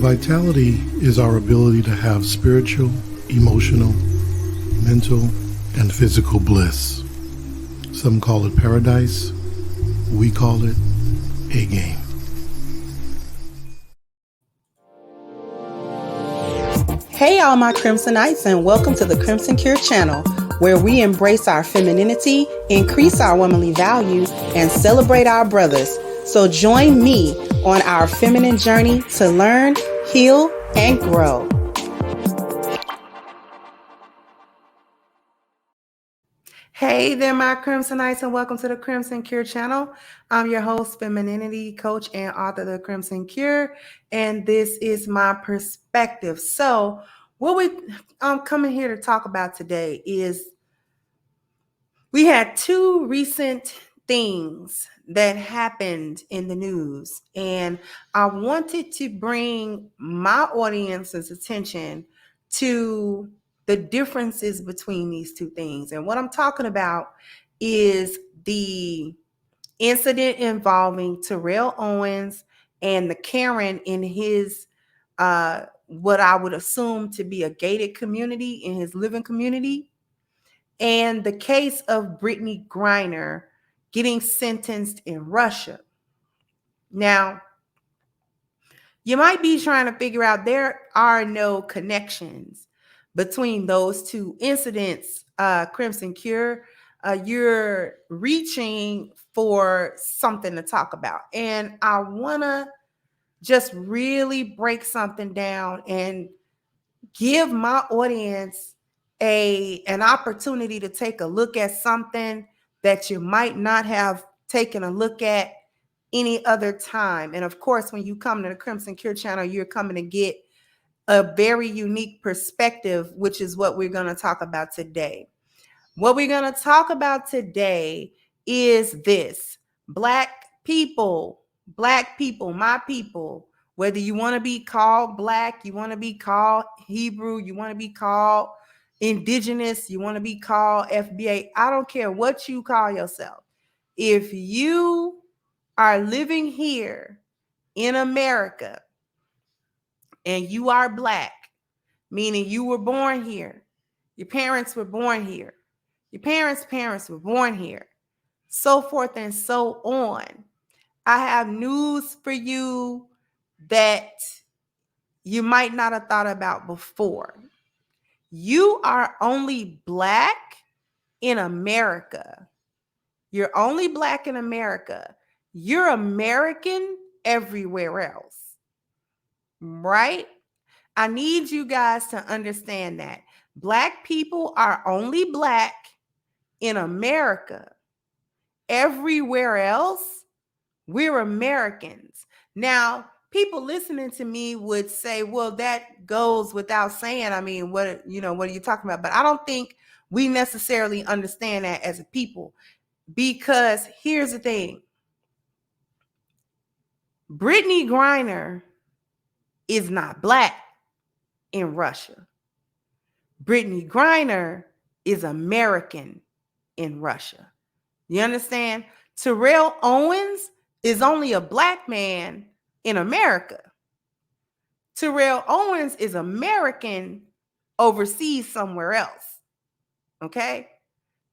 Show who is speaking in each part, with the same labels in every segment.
Speaker 1: Vitality is our ability to have spiritual, emotional, mental, and physical bliss. Some call it paradise. We call it a game.
Speaker 2: Hey all my Crimsonites, and welcome to the Crimson Cure channel, where we embrace our femininity, increase our womanly values, and celebrate our brothers. So join me on our feminine journey to learn, heal, and grow. Hey there, my Crimsonites, and welcome to the Crimson Cure channel. I'm your host, femininity coach, and author of the Crimson Cure, and this is my perspective. So, what I'm coming here to talk about today is we had two recent things that happened in the news, and I wanted to bring my audience's attention to the differences between these two things. And what I'm talking about is the incident involving Terrell Owens and the Karen in his what I would assume to be a gated community, in his living community, and the case of Brittney Griner getting sentenced in Russia. Now, you might be trying to figure out there are no connections between those two incidents. Crimson Cure, you're reaching for something to talk about. And I want to just really break something down and give my audience an opportunity to take a look at something that you might not have taken a look at any other time. And of course, when you come to the Crimson Cure channel, you're coming to get a very unique perspective, which is what we're going to talk about today. What we're going to talk about today is this: Black people, my people, whether you want to be called Black, you want to be called Hebrew, you want to be called Indigenous, you want to be called FBA, I don't care what you call yourself. If you are living here in America and you are Black, meaning you were born here, your parents were born here, your parents were born here, so forth and so on, I have news for you that you might not have thought about before. You are only Black in America. You're only Black in America. You're American everywhere else, right? I need you guys to understand that. Black people are only Black in America. Everywhere else, we're Americans. Now, people listening to me would say, well, that goes without saying. I mean, what are you talking about? But I don't think we necessarily understand that as a people, because here's the thing. Brittney Griner is not Black in Russia. Brittney Griner is American in Russia. You understand? Terrell Owens is only a Black man in America. Terrell Owens is American overseas somewhere else. Okay?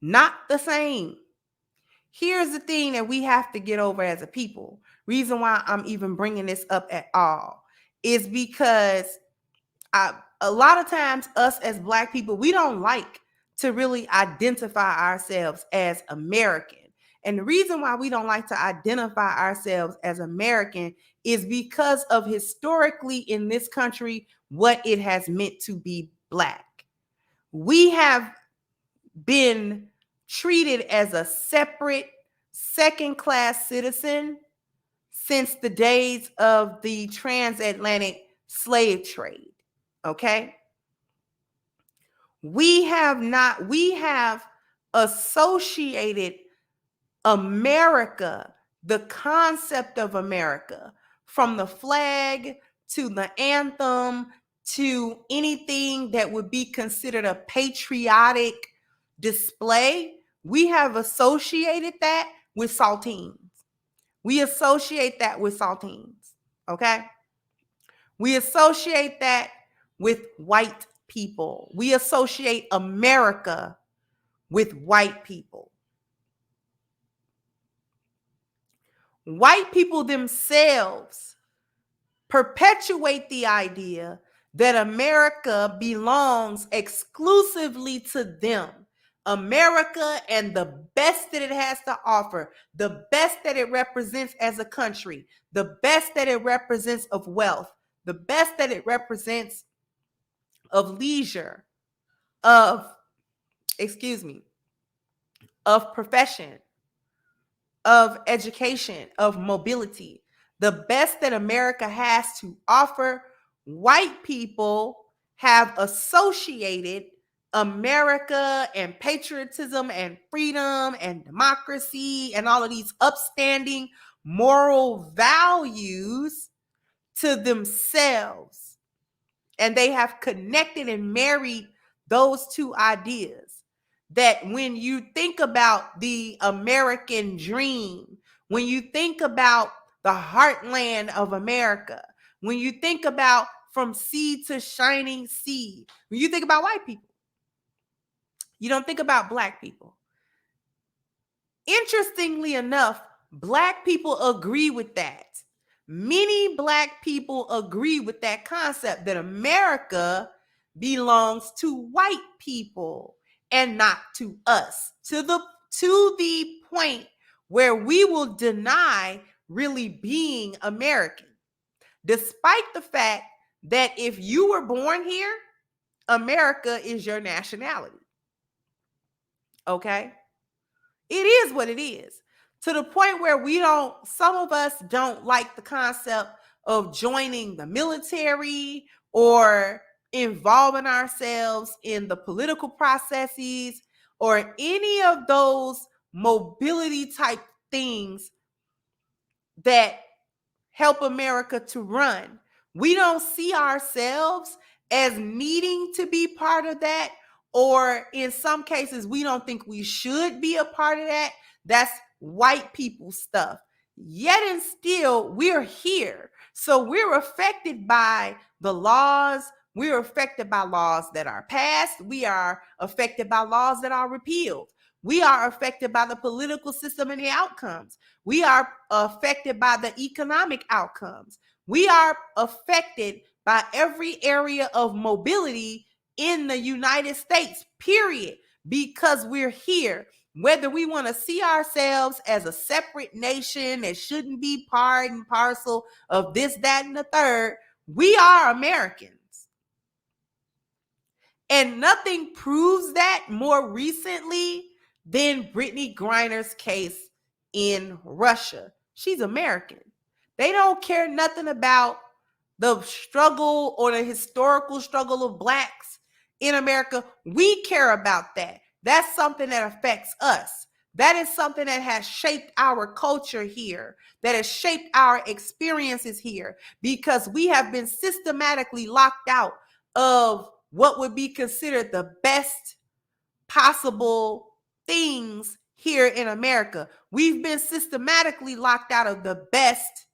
Speaker 2: Not the same. Here's the thing that we have to get over as a people. Reason why I'm even bringing this up at all is because a lot of times us as Black people, we don't like to really identify ourselves as American. And the reason why we don't like to identify ourselves as American is because of historically in this country what it has meant to be Black. We have been treated as a separate second-class citizen since the days of the transatlantic slave trade. Okay? We have associated America, the concept of America, from the flag to the anthem to anything that would be considered a patriotic display. We have associated that with saltines. We associate that with saltines. Okay? We associate that with white people. We associate America with white people. White people themselves perpetuate the idea that America belongs exclusively to them. America and the best that it has to offer, the best that it represents as a country, the best that it represents of wealth, the best that it represents of leisure, of profession, of education, of mobility, the best that America has to offer. White people have associated America and patriotism and freedom and democracy and all of these upstanding moral values to themselves. And they have connected and married those two ideas. That when you think about the American dream, when you think about the heartland of America, when you think about from sea to shining sea, when you think about white people, you don't think about Black people. Interestingly enough, Black people agree with that. Many Black people agree with that concept that America belongs to white people and not to us, to the point where we will deny really being American, despite the fact that if you were born here, America is your nationality. Okay? It is what it is. To the point where some of us don't like the concept of joining the military or involving ourselves in the political processes or any of those mobility type things that help America to run. We don't see ourselves as needing to be part of that, or in some cases, we don't think we should be a part of that. That's white people stuff. Yet and still, we're here. So we're affected by the laws. We're affected by laws that are passed. We are affected by laws that are repealed. We are affected by the political system and the outcomes. We are affected by the economic outcomes. We are affected by every area of mobility in the United States, period, because we're here. Whether we want to see ourselves as a separate nation that shouldn't be part and parcel of this, that, and the third, we are Americans. And nothing proves that more recently than Brittney Griner's case in Russia. She's American. They don't care nothing about the struggle or the historical struggle of Blacks in America. We care about that. That's something that affects us. That is something that has shaped our culture here, that has shaped our experiences here, because we have been systematically locked out of what would be considered the best possible things here in America. We've been systematically locked out of the best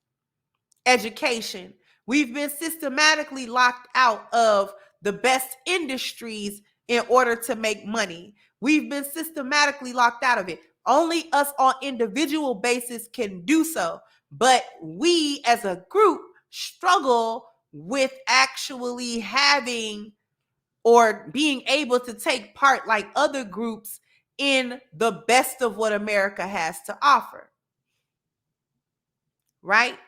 Speaker 2: education. We've been systematically locked out of the best industries in order to make money. We've been systematically locked out of it. Only us on individual basis can do so. But we as a group struggle with actually having or being able to take part like other groups in the best of what America has to offer. Right?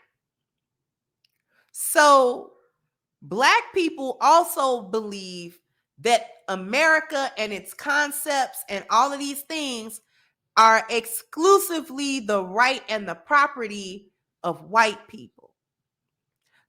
Speaker 2: So Black people also believe that America and its concepts and all of these things are exclusively the right and the property of white people.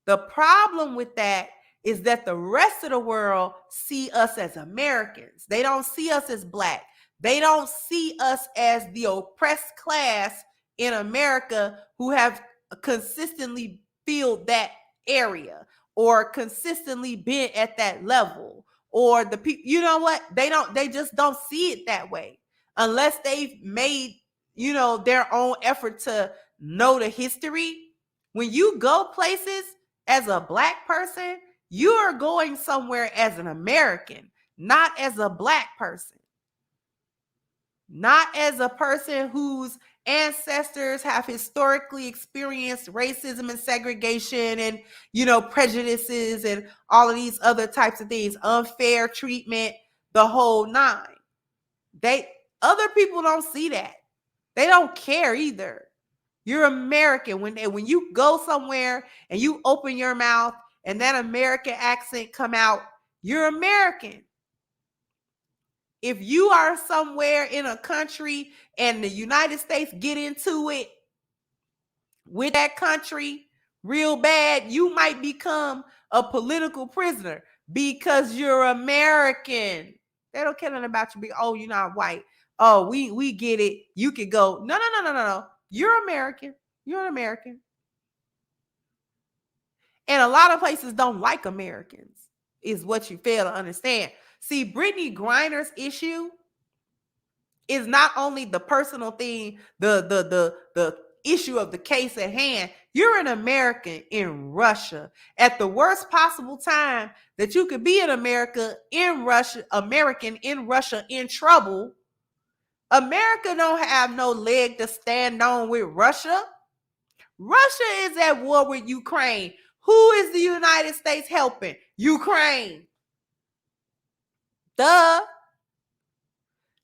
Speaker 2: The problem with that is that the rest of the world see us as Americans. They don't see us as Black. They don't see us as the oppressed class in America who have consistently filled that area or consistently been at that level, or the people, you know what? They just don't see it that way unless they've made, their own effort to know the history. When you go places As a Black person, you are going somewhere as an American, not as a Black person. Not as a person whose ancestors have historically experienced racism and segregation and, prejudices and all of these other types of things, unfair treatment, the whole nine. Other people don't see that. They don't care either. You're American. When you go somewhere and you open your mouth and that American accent come out, you're American. If you are somewhere in a country and the United States get into it with that country real bad, you might become a political prisoner because you're American. They don't care nothing about you. Oh, you're not white. Oh, we get it. You could go. No. You're American. You're an American. And a lot of places don't like Americans, is what you fail to understand. See, Brittney Griner's issue is not only the personal thing, the issue of the case at hand. You're an American in Russia at the worst possible time that you could be an American in Russia in trouble. America don't have no leg to stand on with Russia. Russia is at war with Ukraine. Who is the United States helping? Ukraine. Duh.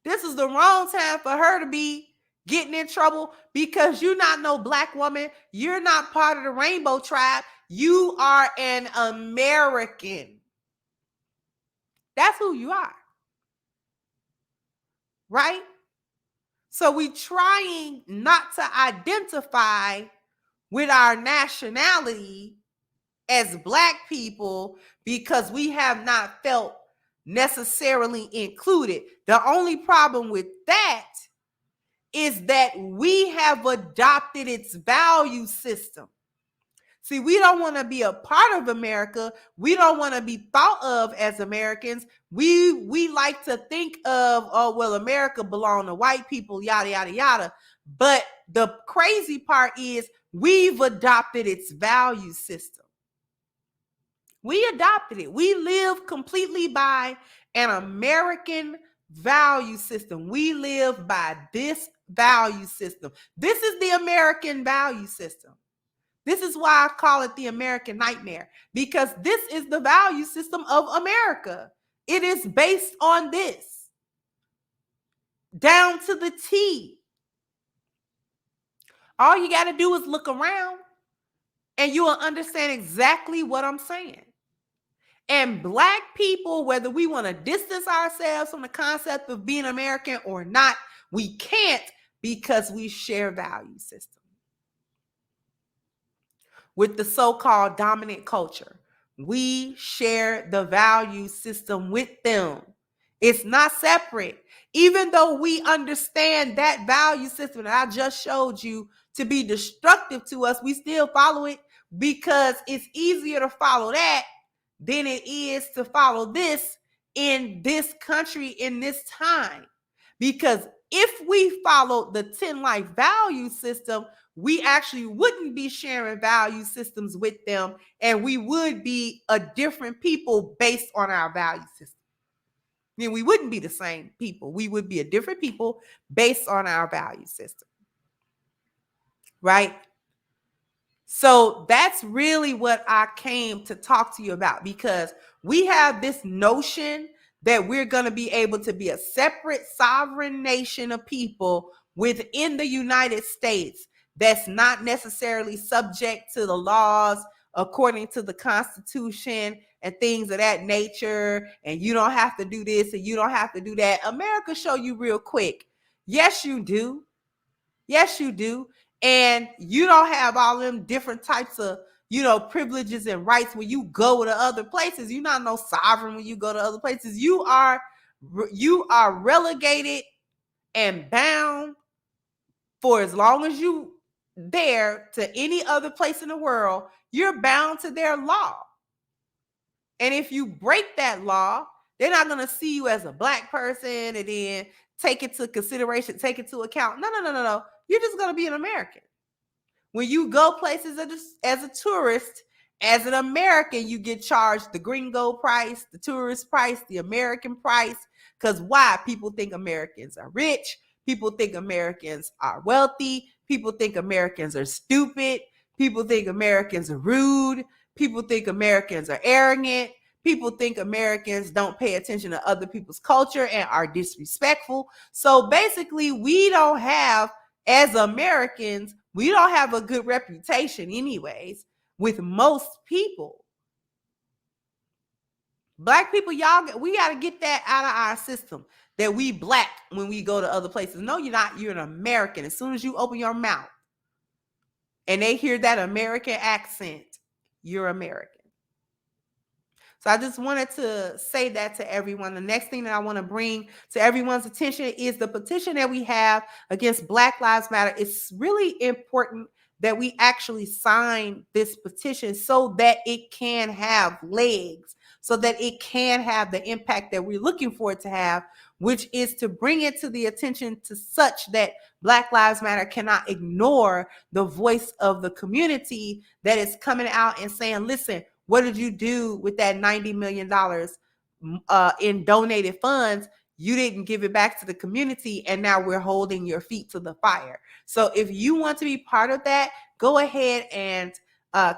Speaker 2: This is the wrong time for her to be getting in trouble because you're not no Black woman. You're not part of the rainbow tribe. You are an American. That's who you are. Right? So we trying not to identify with our nationality as Black people because we have not felt necessarily included. The only problem with that is that we have adopted its value system. See, we don't want to be a part of America. We don't want to be thought of as Americans. We like to think of, oh, well, America belongs to white people, yada, yada, yada. But the crazy part is we've adopted its value system. We adopted it. We live completely by an American value system. We live by this value system. This is the American value system. This is why I call it the American nightmare, because this is the value system of America. It is based on this, down to the T. All you got to do is look around and you will understand exactly what I'm saying. And Black people, whether we want to distance ourselves from the concept of being American or not, we can't, because we share value system with the so-called dominant culture. We share the value system with them. It's not separate. Even though we understand that value system that I just showed you to be destructive to us, we still follow it because it's easier to follow that than it is to follow this in this country in this time. Because if we followed the 10 life value system, we actually wouldn't be sharing value systems with them, and we would be a different people based on our value system. I mean, we wouldn't be the same people. We would be a different people based on our value system. Right? So that's really what I came to talk to you about, because we have this notion that we're going to be able to be a separate sovereign nation of people within the United States that's not necessarily subject to the laws according to the Constitution and things of that nature. And you don't have to do this and you don't have to do that. America show you real quick. Yes, you do. Yes, you do. And you don't have all them different types of, privileges and rights when you go to other places. You're not no sovereign when you go to other places. You are relegated and bound for as long as you there to any other place in the world. You're bound to their law. And if you break that law, they're not going to see you as a Black person and then take it to consideration, take it to account. No. You're just going to be an American. When you go places as a tourist As an American, you get charged the gringo price, the tourist price, the American price. Because why? People think Americans are rich. People think Americans are wealthy. People think Americans are stupid. People think Americans are rude. People think Americans are arrogant. People think Americans don't pay attention to other people's culture and are disrespectful. So basically, we don't have, as Americans, we don't have a good reputation anyways with most people. Black people, y'all, we got to get that out of our system that we black when we go to other places. No, you're not. You're an American. As soon as you open your mouth and they hear that American accent, you're American. So I just wanted to say that to everyone. The next thing that I want to bring to everyone's attention is the petition that we have against Black Lives Matter. It's really important that we actually sign this petition so that it can have legs, so that it can have the impact that we're looking for it to have, which is to bring it to the attention to such that Black Lives Matter cannot ignore the voice of the community that is coming out and saying, listen, what did you do with that $90 million in donated funds? You didn't give it back to the community, and now we're holding your feet to the fire. So if you want to be part of that, go ahead and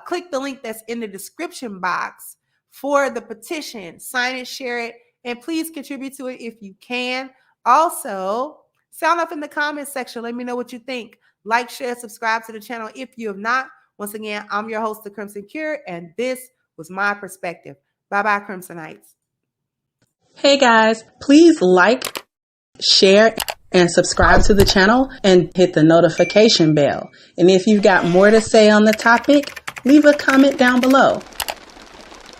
Speaker 2: click the link that's in the description box for the petition. Sign it, share it, and please contribute to it if you can. Also, sound off in the comments section. Let me know what you think. Like, share, subscribe to the channel if you have not. Once again, I'm your host, The Crimson Cure, and this was my perspective. Bye-bye, Crimsonites.
Speaker 3: Hey guys, please like, share, and subscribe to the channel and hit the notification bell. And if you've got more to say on the topic, leave a comment down below.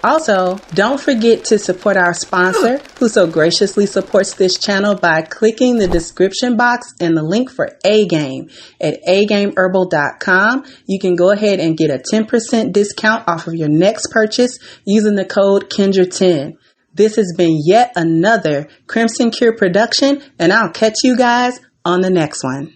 Speaker 3: Also, don't forget to support our sponsor who so graciously supports this channel by clicking the description box and the link for A-Game at agameherbal.com. You can go ahead and get a 10% discount off of your next purchase using the code Kendra10. This has been yet another Crimson Cure production, and I'll catch you guys on the next one.